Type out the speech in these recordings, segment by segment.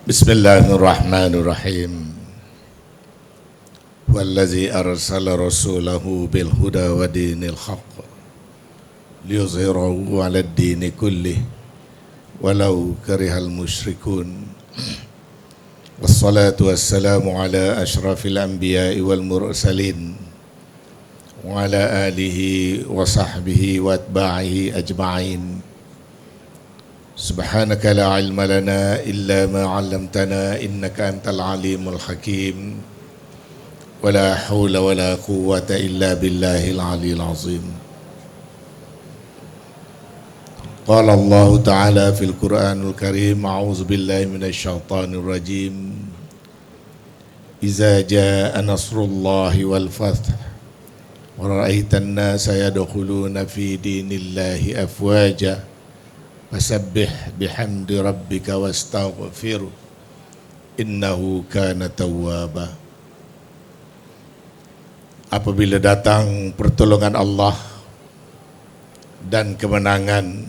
Bismillahirrahmanirrahim. Wallazi arsala rasulahu bil huda wa dinil haqq liyuzhirahu 'alad dini kullih walau karihal musyrikun. Wassalatu wassalamu ala asyrafil anbiya'i wal mursalin wa ala alihi wa sahbihi wa atba'ihi ajma'in. Subhanaka la ilma lana illa ma 'allamtana innaka antal alimul hakim. Wala haula wala quwwata illa billahil aliyil azim. Qala Allah Ta'ala fil Qur'anil Karim, a'udzu billahi minasy syaithanir rajim. Iza jaa nasrullahi wal fath wa ra'aitan nasa yadkhuluna fi dinillahi afwaja fasabbih bihamdi rabbika wastaghfir innahu kana tawwaba. Apabila datang pertolongan Allah dan kemenangan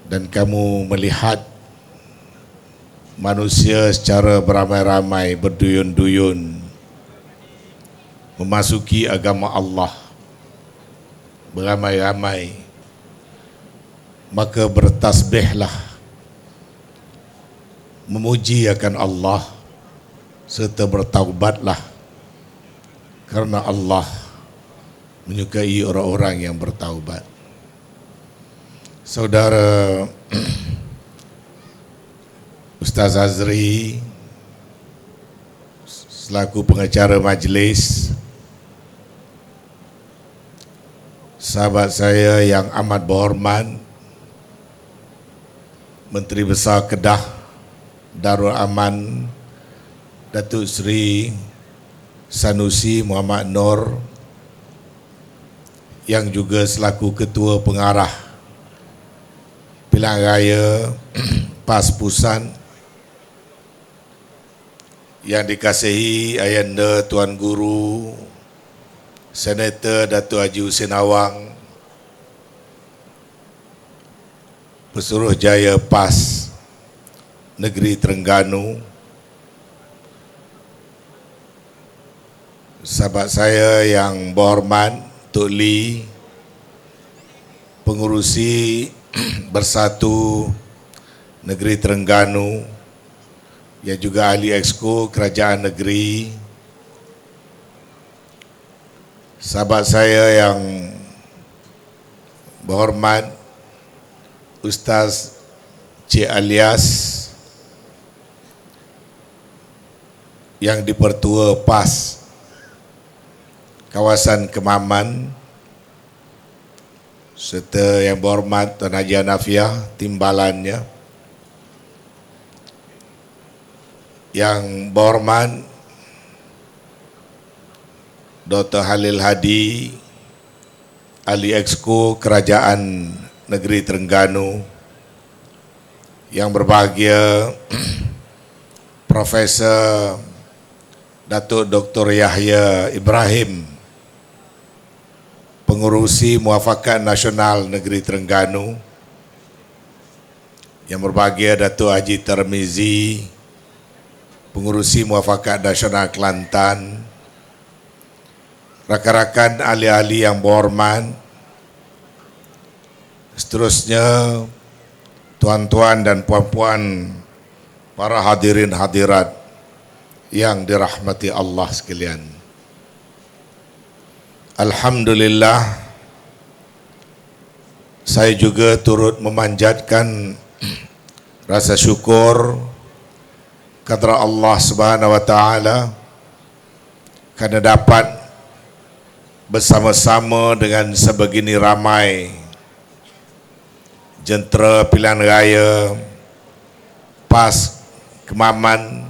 dan kamu melihat manusia secara beramai-ramai berduyun-duyun memasuki agama Allah beramai-ramai, maka bertasbihlah, memuji akan Allah serta bertaubatlah, karena Allah menyukai orang-orang yang bertaubat. Saudara Ustaz Azri selaku pengacara majlis, sahabat saya yang amat berhormat Menteri Besar Kedah Darul Aman Datuk Seri Sanusi Muhammad Nur, yang juga selaku Ketua Pengarah Pilihan Raya PAS Pusan, yang dikasihi Ayanda Tuan Guru Senator Datuk Haji Hussein Awang, Pesuruhjaya PAS Negeri Terengganu, sahabat saya yang berhormat Tok Lee, Pengurusi Bersatu Negeri Terengganu, yang juga Ahli Exco Kerajaan Negeri, sahabat saya yang berhormat Ustaz Cik Alias yang Dipertua PAS Kawasan Kemaman, serta yang berhormat Tuan Haji Hanafiah timbalannya, yang berhormat Dr. Halil Hadi, Ahli Exco Kerajaan Negeri Terengganu, yang berbahagia Profesor Datuk Dr. Yahya Ibrahim, Pengurusi Muafakat Nasional Negeri Terengganu, yang berbahagia Datuk Haji Tarmizi, Pengurusi Muafakat Nasional Kelantan, rakan-rakan ahli-ahli yang berhormat, seterusnya tuan-tuan dan puan-puan, para hadirin hadirat yang dirahmati Allah sekalian. Alhamdulillah, saya juga turut memanjatkan rasa syukur kepada Allah Subhanahu wa taala kerana dapat bersama-sama dengan sebegini ramai jentera pilihan raya PAS Kemaman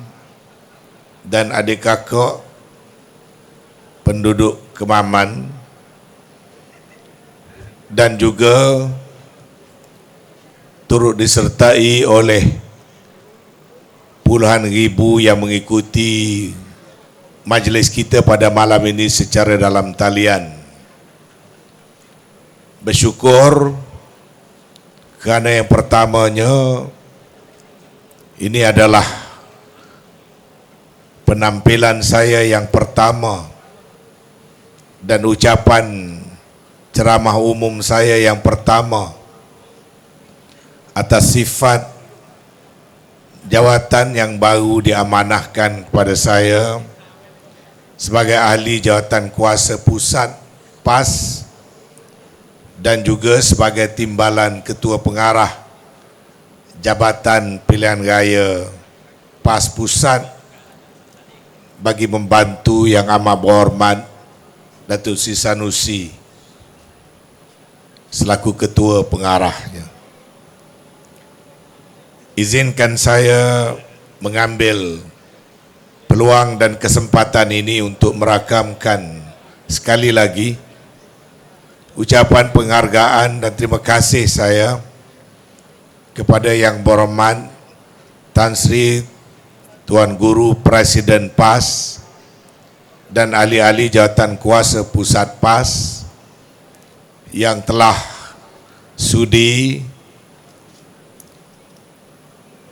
dan adik kakak penduduk Kemaman, dan juga turut disertai oleh puluhan ribu yang mengikuti majlis kita pada malam ini secara dalam talian. Bersyukur kerana yang pertamanya Ini adalah penampilan saya yang pertama dan ucapan ceramah umum saya yang pertama atas sifat jawatan yang baru diamanahkan kepada saya sebagai ahli jawatan kuasa pusat PAS dan juga sebagai timbalan ketua pengarah Jabatan Pilihan Raya PAS Pusat bagi membantu yang amat berhormat Datuk Sri Sanusi selaku ketua pengarahnya. Izinkan saya mengambil peluang dan kesempatan ini untuk merakamkan sekali lagi ucapan penghargaan dan terima kasih saya kepada Yang Berhormat Tan Sri Tuan Guru Presiden PAS dan ahli-ahli jawatan kuasa pusat PAS yang telah sudi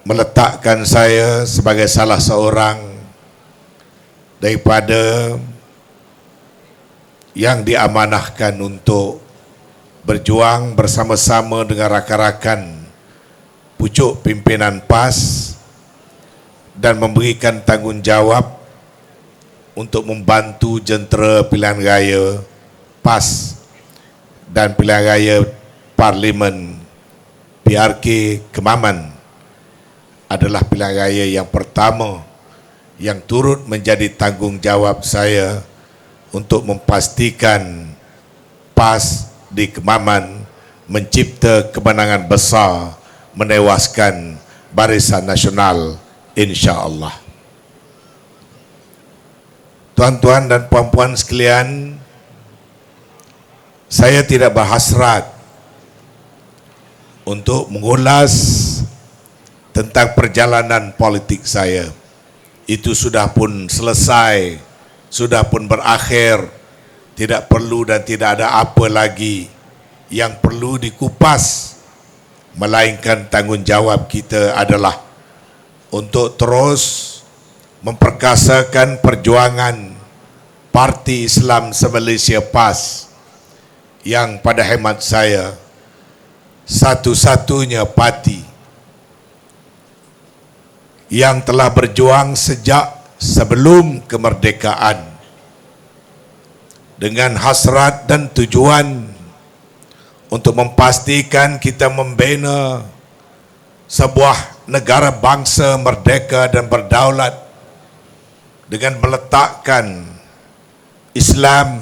meletakkan saya sebagai salah seorang daripada yang diamanahkan untuk berjuang bersama-sama dengan rakan-rakan pucuk pimpinan PAS dan memberikan tanggungjawab untuk membantu jentera pilihan raya PAS dan pilihan raya Parlimen PRK Kemaman adalah pilihan raya yang pertama yang turut menjadi tanggungjawab saya untuk memastikan PAS di Kemaman mencipta kemenangan besar menewaskan Barisan Nasional insya-Allah. Tuan-tuan dan puan-puan sekalian, saya tidak berhasrat untuk mengulas tentang perjalanan politik saya. Itu sudah pun selesai, sudah pun berakhir. Tidak perlu dan tidak ada apa lagi yang perlu dikupas, melainkan tanggungjawab kita adalah untuk terus memperkasakan perjuangan Parti Islam se-Malaysia PAS yang pada hemat saya satu-satunya parti yang telah berjuang sejak sebelum kemerdekaan dengan hasrat dan tujuan untuk memastikan kita membina sebuah negara bangsa merdeka dan berdaulat dengan meletakkan Islam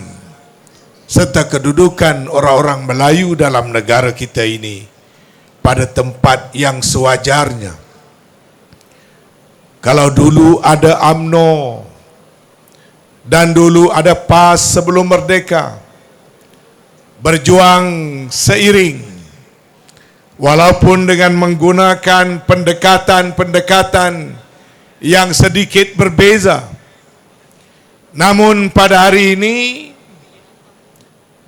serta kedudukan orang-orang Melayu dalam negara kita ini pada tempat yang sewajarnya. Kalau dulu ada UMNO dan dulu ada PAS sebelum merdeka, berjuang seiring, walaupun dengan menggunakan pendekatan-pendekatan yang sedikit berbeza. Namun pada hari ini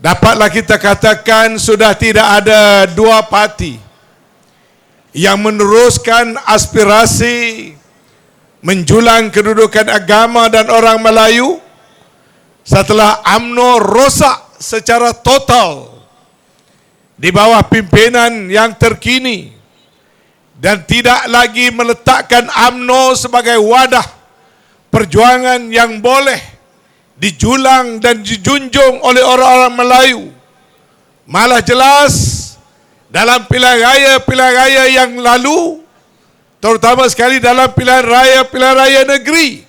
dapatlah kita katakan sudah tidak ada dua parti yang meneruskan aspirasi menjulang kedudukan agama dan orang Melayu setelah UMNO rosak secara total di bawah pimpinan yang terkini dan tidak lagi meletakkan UMNO sebagai wadah perjuangan yang boleh dijulang dan dijunjung oleh orang-orang Melayu. Malah jelas dalam pilihan raya yang lalu, terutama sekali dalam pilihan raya negeri,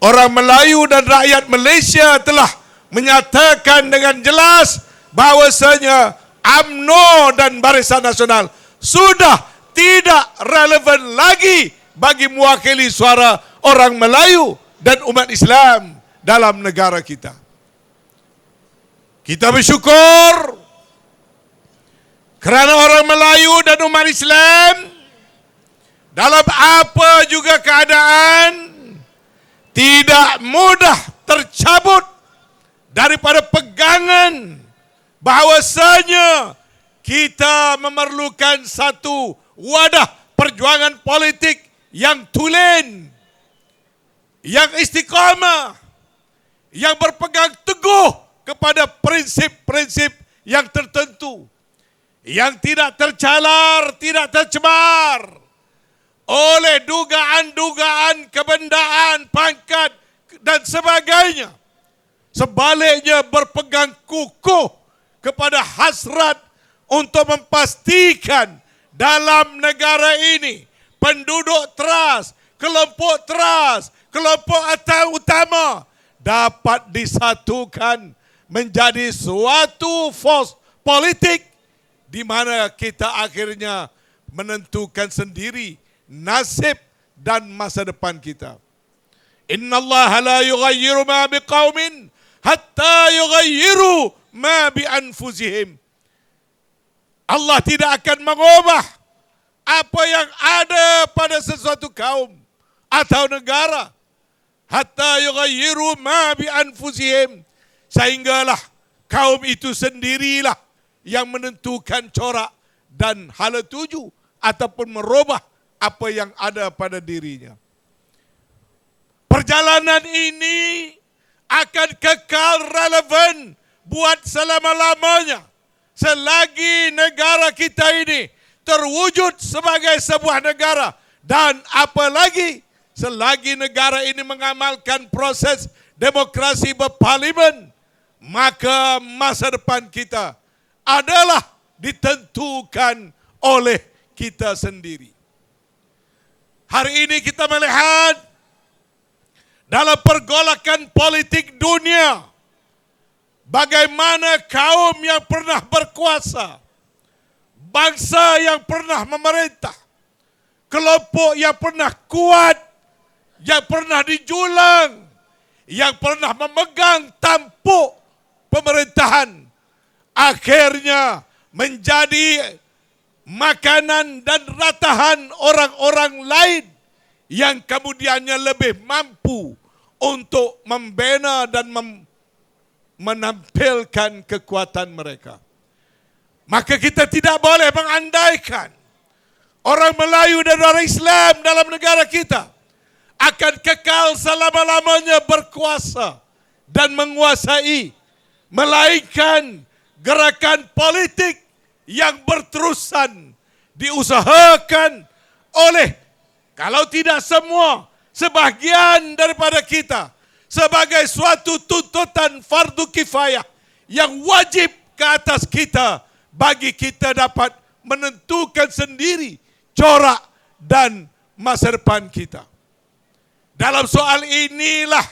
orang Melayu dan rakyat Malaysia telah menyatakan dengan jelas bahawasanya UMNO dan Barisan Nasional sudah tidak relevan lagi bagi mewakili suara orang Melayu dan umat Islam dalam negara kita. Kita bersyukur kerana orang Melayu dan umat Islam dalam apa juga keadaan tidak mudah tercabut daripada pegangan bahawasanya kita memerlukan satu wadah perjuangan politik yang tulen, yang istiqamah, yang berpegang teguh kepada prinsip-prinsip yang tertentu, yang tidak tercalar, tidak tercemar oleh dugaan-dugaan kebendaan, pangkat dan sebagainya. Sebaliknya berpegang kukuh kepada hasrat untuk memastikan dalam negara ini penduduk teras, kelompok teras, kelompok utama dapat disatukan menjadi suatu force politik di mana kita akhirnya menentukan sendiri nasib dan masa depan kita. Innallaha la yughayyiru ma biqaumin hatta yughayyiru ma bi anfusihim. Allah tidak akan mengubah apa yang ada pada sesuatu kaum atau negara hatta yughayyiru ma bi anfusihim, sehinggalah kaum itu sendirilah yang menentukan corak dan hala tuju ataupun merubah apa yang ada pada dirinya. Perjalanan ini akan kekal relevan buat selama-lamanya selagi negara kita ini terwujud sebagai sebuah negara, dan apalagi selagi negara ini mengamalkan proses demokrasi berparlimen, maka masa depan kita adalah ditentukan oleh kita sendiri. Hari ini kita melihat dalam pergolakan politik dunia bagaimana kaum yang pernah berkuasa, bangsa yang pernah memerintah, kelompok yang pernah kuat, yang pernah dijulang, yang pernah memegang tampuk pemerintahan, akhirnya menjadi makanan dan ratahan orang-orang lain yang kemudiannya lebih mampu untuk membina dan menampilkan kekuatan mereka. Maka kita tidak boleh mengandaikan orang Melayu dan orang Islam dalam negara kita akan kekal selama-lamanya berkuasa dan menguasai, melainkan gerakan politik yang berterusan diusahakan oleh, kalau tidak semua, sebahagian daripada kita sebagai suatu tuntutan fardu kifayah yang wajib ke atas kita bagi kita dapat menentukan sendiri corak dan masa depan kita. Dalam soal inilah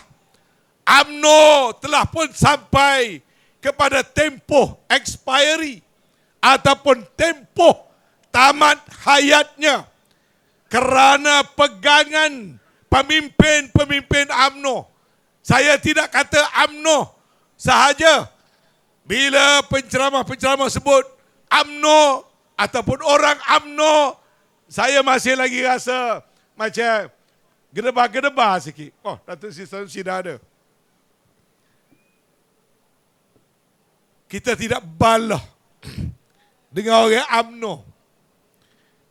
UMNO telah pun sampai kepada tempoh expiry ataupun tempoh tamat hayatnya kerana pegangan pemimpin-pemimpin UMNO. Saya tidak kata UMNO sahaja. Bila penceramah-penceramah sebut UMNO ataupun orang UMNO, saya masih lagi rasa macam gedebah-gedebah sikit. Oh, Datuk Seri Sanusi dah ada. Kita tidak balah dengan orang UMNO.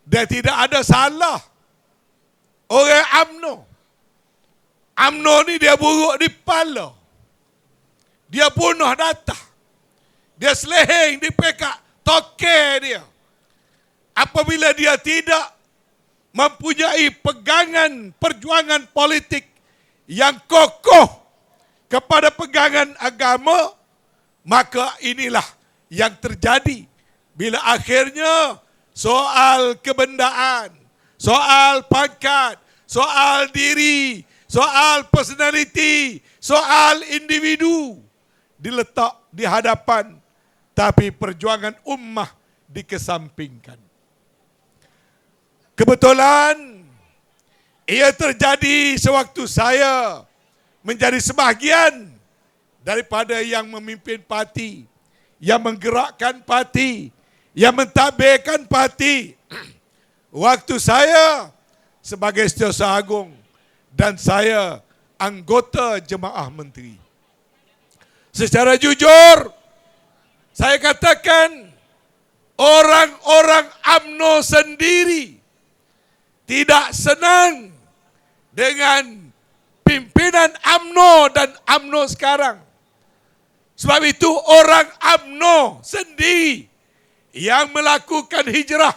Dia tidak ada salah. Orang UMNO. UMNO ni dia buruk di pala. Dia bunuh data. Dia seleheng di pekak toke dia. Apabila dia tidak mempunyai pegangan perjuangan politik yang kokoh kepada pegangan agama, maka inilah yang terjadi bila akhirnya soal kebendaan, soal pangkat, soal diri, soal personality, soal individu diletak di hadapan, tapi perjuangan ummah dikesampingkan. Kebetulan ia terjadi sewaktu saya menjadi sebahagian daripada yang memimpin parti, yang menggerakkan parti, yang mentadbirkan parti. Waktu saya sebagai Setiausaha Agung dan saya anggota Jemaah Menteri. Secara jujur, saya katakan orang-orang UMNO sendiri tidak senang dengan pimpinan UMNO dan UMNO sekarang. Sebab itu orang UMNO sendiri yang melakukan hijrah.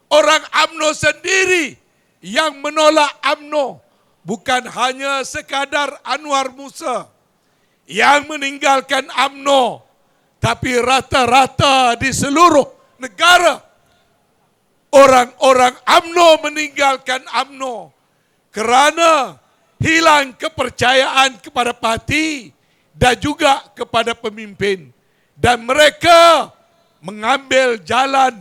Orang UMNO sendiri yang menolak UMNO. Bukan hanya sekadar Anwar Musa yang meninggalkan UMNO, tapi rata-rata di seluruh negara orang-orang UMNO meninggalkan UMNO kerana hilang kepercayaan kepada parti dan juga kepada pemimpin. Dan mereka mengambil jalan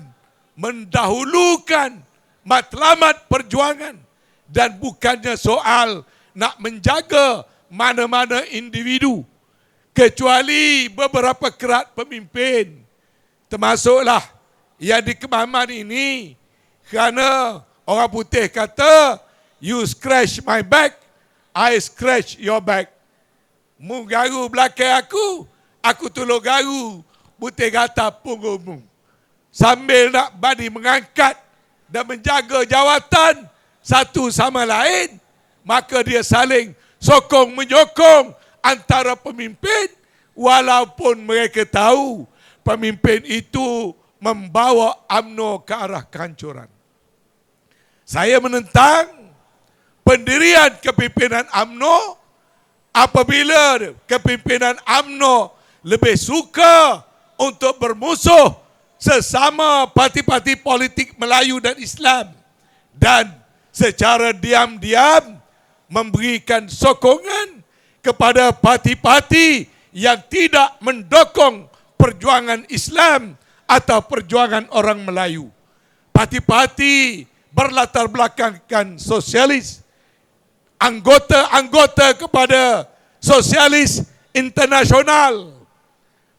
mendahulukan matlamat perjuangan dan bukannya soal nak menjaga mana-mana individu, kecuali beberapa kerat pemimpin, termasuklah yang di Kemaman ini, kerana orang putih kata, you scratch my back, I scratch your back. Mu garu belakang aku tolong garu putih gata punggungmu. Sambil nak badi mengangkat dan menjaga jawatan satu sama lain, maka dia saling sokong menyokong antara pemimpin, walaupun mereka tahu pemimpin itu membawa UMNO ke arah kehancuran. Saya menentang pendirian kepimpinan UMNO apabila kepimpinan UMNO lebih suka untuk bermusuh sesama parti-parti politik Melayu dan Islam dan secara diam-diam memberikan sokongan kepada parti-parti yang tidak mendukung perjuangan Islam atau perjuangan orang Melayu. Parti-parti berlatar belakangkan sosialis, anggota-anggota kepada sosialis internasional,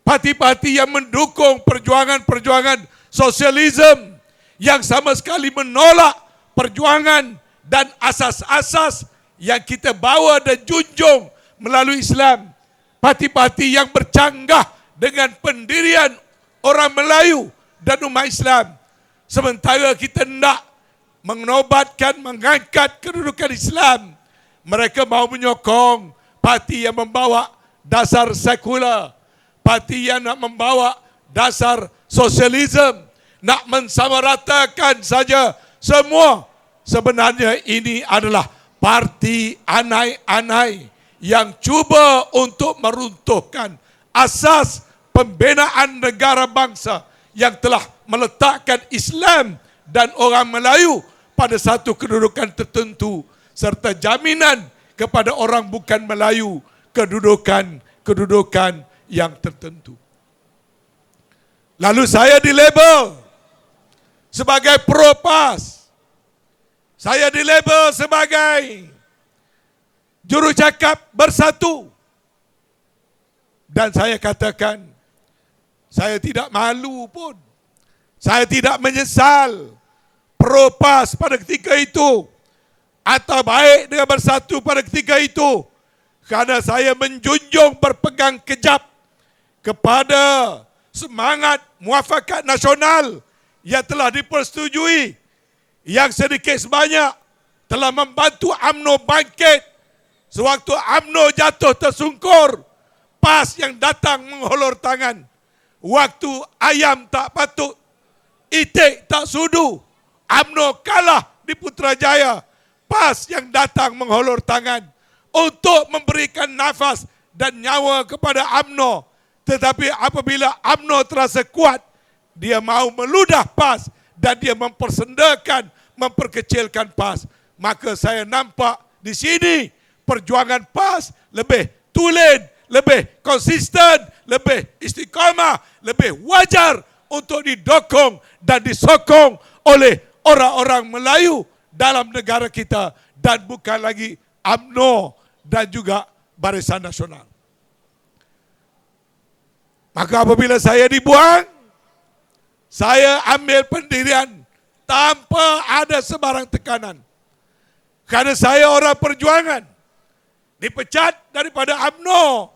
parti-parti yang mendukung perjuangan-perjuangan sosialisme yang sama sekali menolak perjuangan dan asas-asas yang kita bawa dan junjung melalui Islam. Parti-parti yang bercanggah dengan pendirian orang Melayu dan umat Islam. Sementara kita nak menobatkan, mengangkat kedudukan Islam, mereka mahu menyokong parti yang membawa dasar sekular, parti yang nak membawa dasar sosialisme, nak mensamaratakan saja semua. Sebenarnya ini adalah parti anai-anai yang cuba untuk meruntuhkan asas pembinaan negara bangsa yang telah meletakkan Islam dan orang Melayu pada satu kedudukan tertentu serta jaminan kepada orang bukan Melayu kedudukan yang tertentu. Lalu saya dilabel sebagai pro-PAS. Saya dilabel sebagai jurucakap bersatu. Dan saya katakan, saya tidak malu pun. Saya tidak menyesal pro-PAS pada ketika itu atau baik dengan bersatu pada ketika itu, kerana saya menjunjung berpegang kejap kepada semangat muafakat nasional yang telah dipersetujui, yang sedikit sebanyak telah membantu UMNO bangkit sewaktu UMNO jatuh tersungkur. PAS yang datang mengholor tangan waktu ayam tak patut, itik tak sudu, UMNO kalah di Putrajaya. PAS yang datang mengholor tangan untuk memberikan nafas dan nyawa kepada UMNO. Tetapi apabila UMNO terasa kuat, dia mahu meludah PAS dan dia mempersendakan, memperkecilkan PAS. Maka saya nampak di sini perjuangan PAS lebih tulen, lebih konsisten, lebih istiqamah, lebih wajar untuk didukung dan disokong oleh orang-orang Melayu dalam negara kita dan bukan lagi UMNO dan juga Barisan Nasional. Maka apabila saya dibuang, saya ambil pendirian tanpa ada sebarang tekanan. Kerana saya orang perjuangan, dipecat daripada UMNO,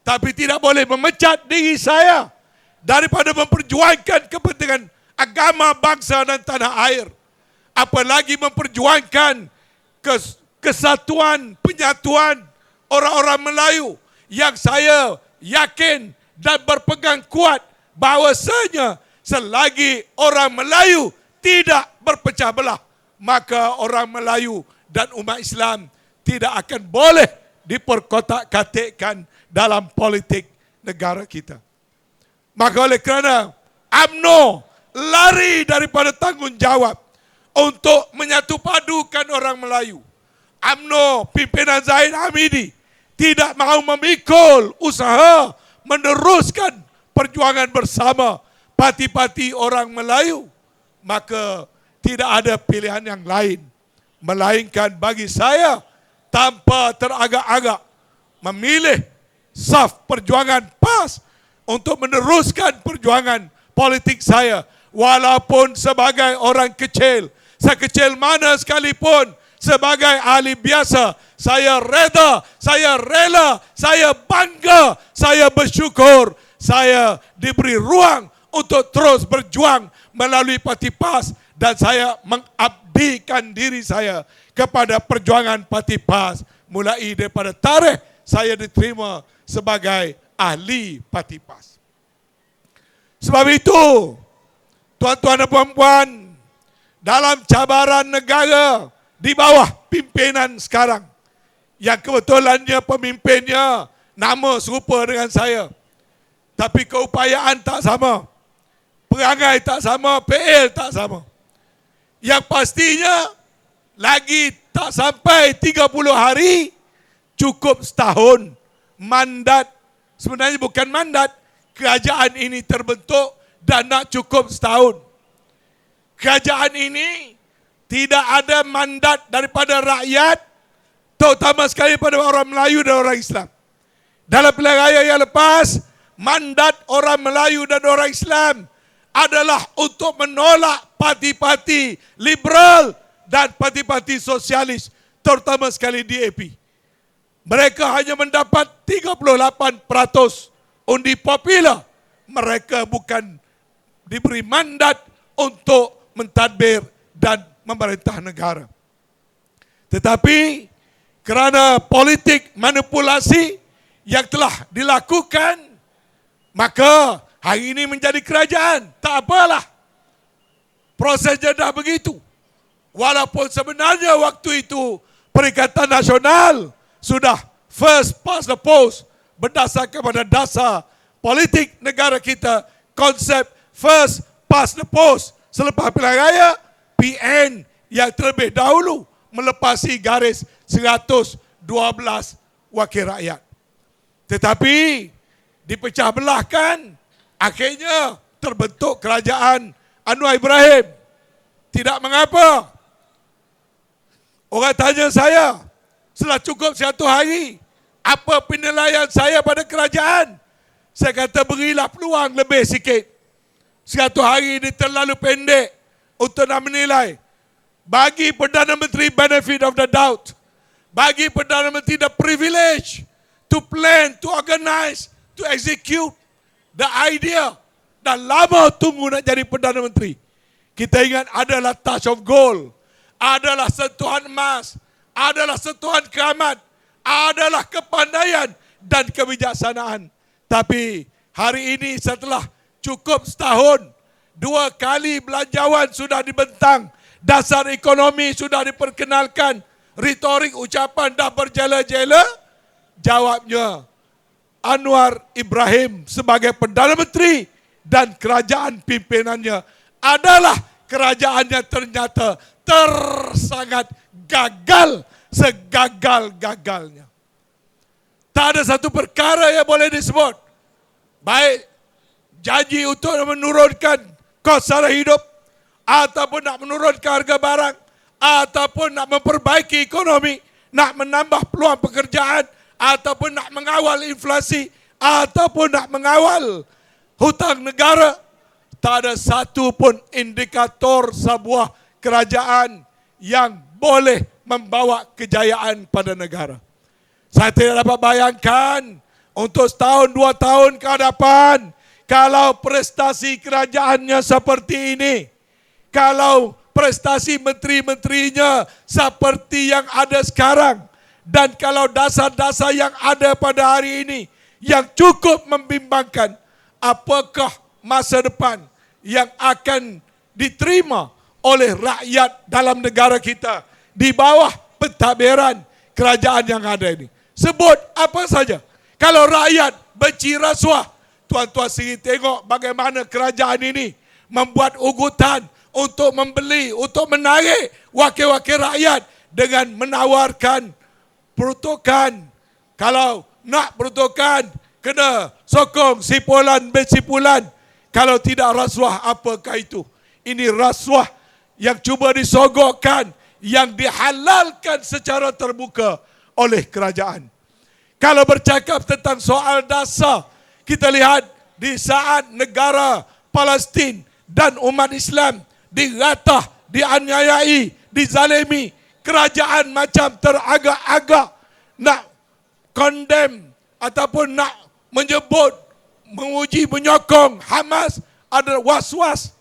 tapi tidak boleh memecat diri saya daripada memperjuangkan kepentingan agama, bangsa dan tanah air. apalagi memperjuangkan kesatuan, penyatuan orang-orang Melayu, yang saya yakin dan berpegang kuat bahawasanya selagi orang Melayu tidak berpecah belah, maka orang Melayu dan umat Islam tidak akan boleh diperkotak-katikkan dalam politik negara kita. Maka oleh kerana UMNO lari daripada tanggungjawab untuk menyatupadukan orang Melayu, UMNO pimpinan Zahid Hamidi tidak mahu memikul usaha meneruskan perjuangan bersama parti-parti orang Melayu, maka tidak ada pilihan yang lain melainkan bagi saya tanpa teragak-agak memilih saf perjuangan PAS untuk meneruskan perjuangan politik saya, walaupun sebagai orang kecil, sekecil mana sekalipun, sebagai ahli biasa, saya reda, saya rela, saya bangga, saya bersyukur, saya diberi ruang untuk terus berjuang melalui parti PAS, dan saya mengabdikan diri saya kepada perjuangan parti PAS mulai daripada tarikh saya diterima sebagai ahli parti PAS. Sebab itu, tuan-tuan dan puan-puan, dalam cabaran negara di bawah pimpinan sekarang, yang kebetulannya pemimpinnya nama serupa dengan saya, tapi keupayaan tak sama, perangai tak sama, PL tak sama. Yang pastinya lagi tak sampai 30 hari, cukup setahun mandat, sebenarnya bukan mandat, kerajaan ini terbentuk dan nak cukup setahun. Kerajaan ini tidak ada mandat daripada rakyat, terutama sekali pada orang Melayu dan orang Islam. Dalam pilihan raya yang lepas, mandat orang Melayu dan orang Islam adalah untuk menolak parti-parti liberal dan parti-parti sosialis, terutama sekali DAP. Mereka hanya mendapat 38% undi popular. Mereka bukan diberi mandat untuk mentadbir dan memerintah negara. Tetapi kerana politik manipulasi yang telah dilakukan, maka hari ini menjadi kerajaan. Tak apalah, prosesnya dah begitu. Walaupun sebenarnya waktu itu Perikatan Nasional sudah first past the post, berdasarkan kepada dasar politik negara kita, konsep first past the post. Selepas pilihan raya, PN yang terlebih dahulu melepasi garis 112 wakil rakyat. Tetapi dipecah belahkan, akhirnya terbentuk kerajaan Anwar Ibrahim. Tidak mengapa. Orang tanya saya, setelah cukup 1 hari, apa penilaian saya pada kerajaan? Saya kata berilah peluang lebih sikit. 1 hari ini terlalu pendek untuk nak menilai. Bagi Perdana Menteri benefit of the doubt. Bagi Perdana Menteri the privilege to plan, to organize, to execute the idea. Dan lama tunggu nak jadi Perdana Menteri. Kita ingat adalah touch of gold, adalah sentuhan emas, adalah sentuhan keramat, adalah kepandaian dan kebijaksanaan. Tapi hari ini setelah cukup setahun, 2 kali belanjawan sudah dibentang, dasar ekonomi sudah diperkenalkan, retorik ucapan dah berjela-jela, jawabnya Anwar Ibrahim sebagai Perdana Menteri dan kerajaan pimpinannya adalah kerajaannya ternyata tersangat gagal, segagal-gagalnya. Tak ada satu perkara yang boleh disebut, baik janji untuk menurunkan kos sara hidup, ataupun nak menurunkan harga barang, ataupun nak memperbaiki ekonomi, nak menambah peluang pekerjaan, ataupun nak mengawal inflasi, ataupun nak mengawal hutang negara. Tak ada satu pun indikator sebuah kerajaan yang boleh membawa kejayaan pada negara. Saya tidak dapat bayangkan untuk setahun 2 tahun ke hadapan, kalau prestasi kerajaannya seperti ini, kalau prestasi menteri-menterinya seperti yang ada sekarang. Dan kalau dasar-dasar yang ada pada hari ini yang cukup membimbangkan, apakah masa depan yang akan diterima oleh rakyat dalam negara kita di bawah pentadbiran kerajaan yang ada ini? Sebut apa saja. Kalau rakyat benci rasuah, tuan-tuan sendiri tengok bagaimana kerajaan ini membuat ugutan untuk membeli, untuk menarik wakil-wakil rakyat dengan menawarkan peruntukan. Kalau nak peruntukan, kena sokong sipulan bersipulan. Kalau tidak rasuah, apakah itu? Ini rasuah yang cuba disogokkan, yang dihalalkan secara terbuka oleh kerajaan. Kalau bercakap tentang soal dasar, kita lihat di saat negara Palestin dan umat Islam diratah, dianiayai, dizalimi, kerajaan macam teragak-agak nak condemn ataupun nak menyebut, menguji, menyokong Hamas, ada was-was,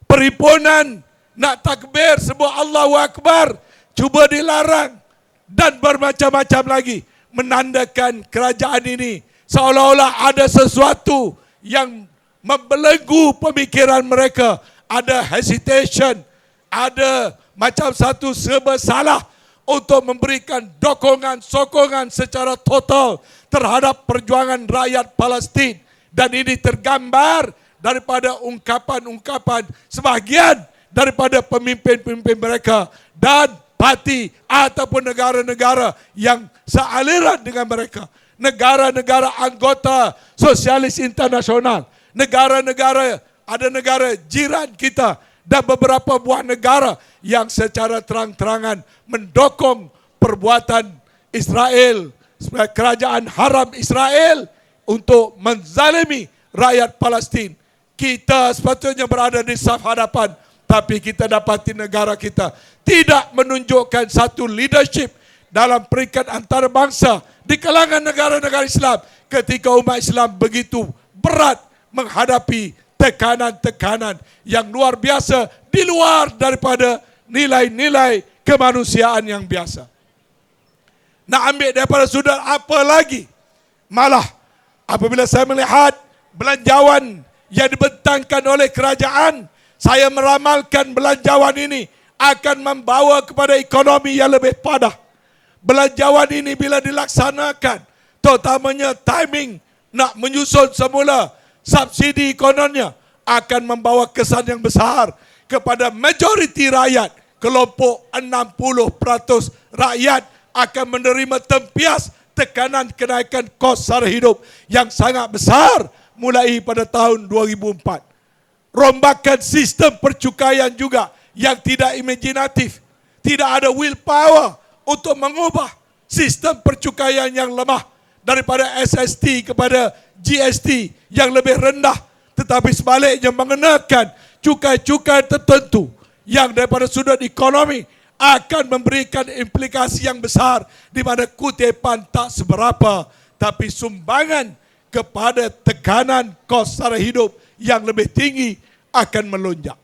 perhimpunan nak takbir sebut Allahu Akbar cuba dilarang, dan bermacam-macam lagi, menandakan kerajaan ini seolah-olah ada sesuatu yang membelenggu pemikiran mereka, ada hesitation, ada macam satu serba salah untuk memberikan dukungan, sokongan secara total terhadap perjuangan rakyat Palestin. Dan ini tergambar daripada ungkapan-ungkapan sebahagian daripada pemimpin-pemimpin mereka dan parti ataupun negara-negara yang sealiran dengan mereka. Negara-negara anggota Sosialis Internasional, negara-negara, ada negara jiran kita dan beberapa buah negara yang secara terang-terangan mendukung perbuatan Israel, kerajaan haram Israel untuk menzalimi rakyat Palestin. Kita sepatutnya berada di saf hadapan, tapi kita dapati negara kita tidak menunjukkan satu leadership dalam peringkat antarabangsa di kalangan negara-negara Islam ketika umat Islam begitu berat menghadapi tekanan-tekanan yang luar biasa di luar daripada nilai-nilai kemanusiaan yang biasa. Nak ambil daripada sudut apa lagi? Malah apabila saya melihat belanjawan yang dibentangkan oleh kerajaan, saya meramalkan belanjawan ini akan membawa kepada ekonomi yang lebih padah. Belanjawan ini bila dilaksanakan, terutamanya timing nak menyusun semula subsidi kononnya, akan membawa kesan yang besar kepada majoriti rakyat. Kelompok 60% rakyat akan menerima tempias tekanan kenaikan kos sara hidup yang sangat besar mulai pada tahun 2004. Rombakan sistem percukaian juga yang tidak imajinatif. Tidak ada willpower untuk mengubah sistem percukaian yang lemah daripada SST kepada GST yang lebih rendah, tetapi sebaliknya mengenakan cukai-cukai tertentu yang daripada sudut ekonomi akan memberikan implikasi yang besar, di mana kutipan tak seberapa, tapi sumbangan kepada tekanan kos sara hidup yang lebih tinggi akan melonjak.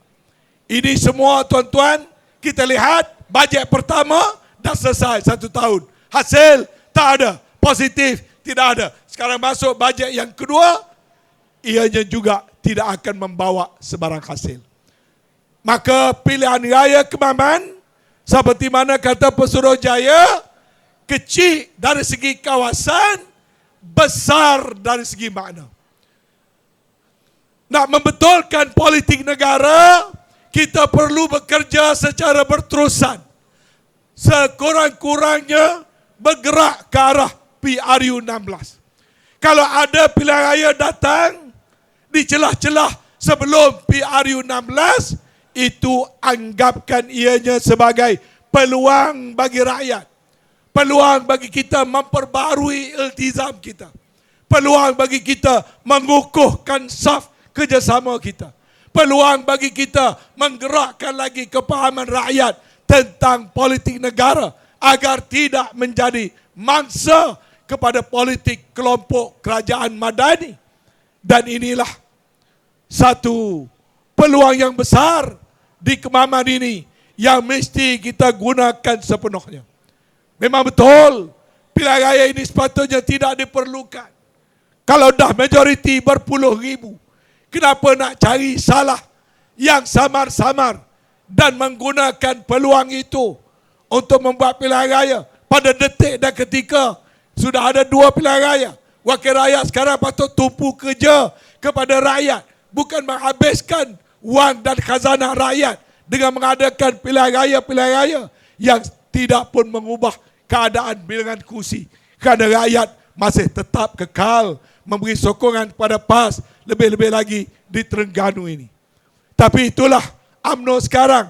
Ini semua tuan-tuan, kita lihat bajet pertama dah selesai 1 tahun. Hasil tak ada, positif tidak ada. Sekarang masuk bajet yang kedua, ianya juga tidak akan membawa sebarang hasil. Maka pilihan raya Kemaman, seperti mana kata Pesuruhjaya, kecil dari segi kawasan, besar dari segi makna. Nak membetulkan politik negara, kita perlu bekerja secara berterusan. Sekurang-kurangnya bergerak ke arah PRU 16. Kalau ada pilihan raya datang di celah-celah sebelum PRU 16, itu anggapkan ianya sebagai peluang bagi rakyat. Peluang bagi kita memperbarui iltizam kita. Peluang bagi kita mengukuhkan saf kerjasama kita. Peluang bagi kita menggerakkan lagi kepahaman rakyat tentang politik negara agar tidak menjadi mangsa kepada politik kelompok kerajaan madani. Dan inilah satu peluang yang besar di Kemaman ini yang mesti kita gunakan sepenuhnya. Memang betul, pilihan raya ini sepatutnya tidak diperlukan. Kalau dah majoriti berpuluh ribu, kenapa nak cari salah yang samar-samar dan menggunakan peluang itu untuk membuat pilihan raya pada detik dan ketika sudah ada dua pilihan raya. Wakil rakyat sekarang patut tumpu kerja kepada rakyat, bukan menghabiskan wang dan khazanah rakyat dengan mengadakan pilihan raya yang tidak pun mengubah keadaan bilangan kursi. Kerana rakyat masih tetap kekal memberi sokongan kepada PAS, lebih-lebih lagi di Terengganu ini. Tapi itulah UMNO sekarang.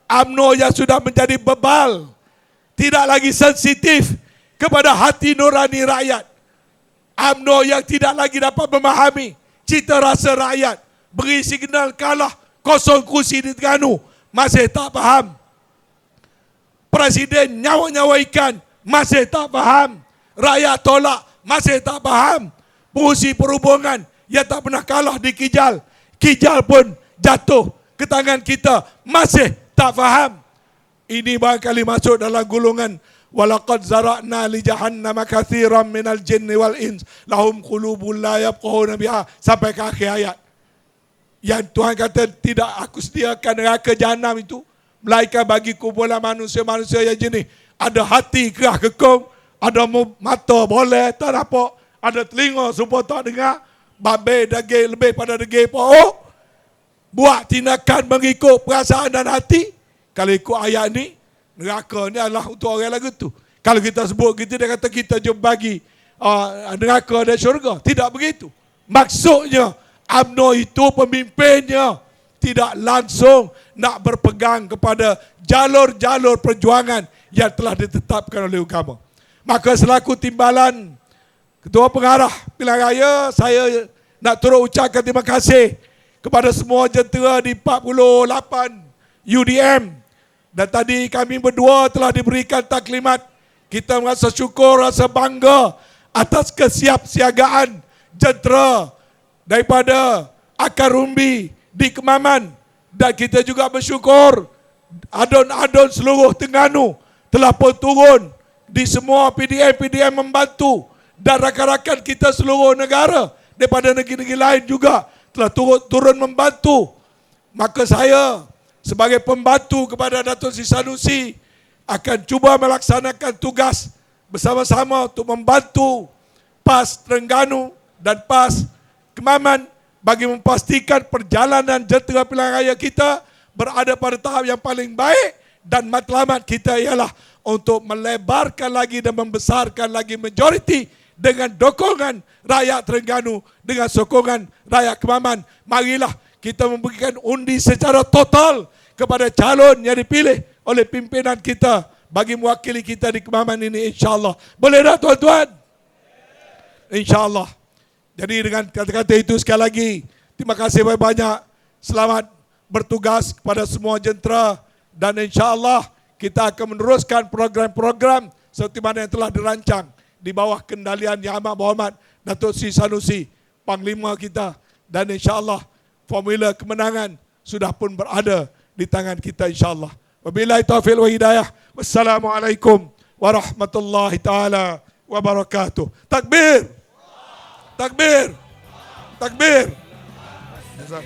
UMNO yang sudah menjadi bebal, tidak lagi sensitif kepada hati nurani rakyat. UMNO yang tidak lagi dapat memahami cita rasa rakyat, beri signal kalah kosong kursi di Terengganu, masih tak faham. Presiden nyawa-nyawaikan, masih tak faham. Rakyat tolak, masih tak faham. Pengurusi perhubungan yang tak pernah kalah di Kijal, Kijal pun jatuh ke tangan kita, masih tak faham. Ini barangkali masuk dalam golongan walaqad zara'na li jahannama katsiran minal jinni wal ins lahum qulubun la yafqahuna biha, sampai ke akhir ayat. Yang Tuhan kata tidak aku sediakan neraka jahanam itu melainkan bagi kumpulan manusia-manusia yang jenis ada hati kerah kekong, ada mata boleh tak nampak, ada telinga supaya tak dengar, babe daging lebih pada daging pokok, buat tindakan mengikut perasaan dan hati. Kalau ikut ayat ni, neraka ni adalah untuk orang lagu tu. Kalau kita sebut kita, dia kata kita jom bagi neraka dan syurga. Tidak begitu. Maksudnya UMNO itu pemimpinnya tidak langsung nak berpegang kepada jalur-jalur perjuangan yang telah ditetapkan oleh agama. Maka selaku timbalan Ketua Pengarah Pilihan Raya, saya nak turut ucapkan terima kasih kepada semua jentera di 48 UDM. Dan tadi kami berdua telah diberikan taklimat. Kita merasa syukur, rasa bangga atas kesiapsiagaan jentera daripada Akar Rumbi di Kemaman. Dan kita juga bersyukur adun-adun seluruh Terengganu telah pun turun di semua PDM membantu. Dan rakan-rakan kita seluruh negara daripada negeri-negeri lain juga telah turun membantu. Maka saya sebagai pembantu kepada Datuk Seri Sanusi akan cuba melaksanakan tugas bersama-sama untuk membantu PAS Terengganu dan PAS Kemaman bagi memastikan perjalanan jentera pilihan raya kita berada pada tahap yang paling baik, dan matlamat kita ialah untuk melebarkan lagi dan membesarkan lagi majoriti dengan dokongan rakyat Terengganu, dengan sokongan rakyat Kemaman. Marilah kita memberikan undi secara total kepada calon yang dipilih oleh pimpinan kita bagi mewakili kita di Kemaman ini, insyaAllah. Boleh tak tuan-tuan? InsyaAllah. Jadi dengan kata-kata itu sekali lagi, terima kasih banyak-banyak. Selamat bertugas kepada semua jentera. Dan insyaAllah kita akan meneruskan program-program seperti mana yang telah dirancang di bawah kendalian Yang Amat Berhormat Datuk Seri Sanusi, Panglima kita. Dan insyaAllah formula kemenangan sudah pun berada di tangan kita, insyaAllah. Wabillahi taufiq wal hidayah. Wassalamualaikum warahmatullahi taala wabarakatuh. Takbir! Takbir! Takbir!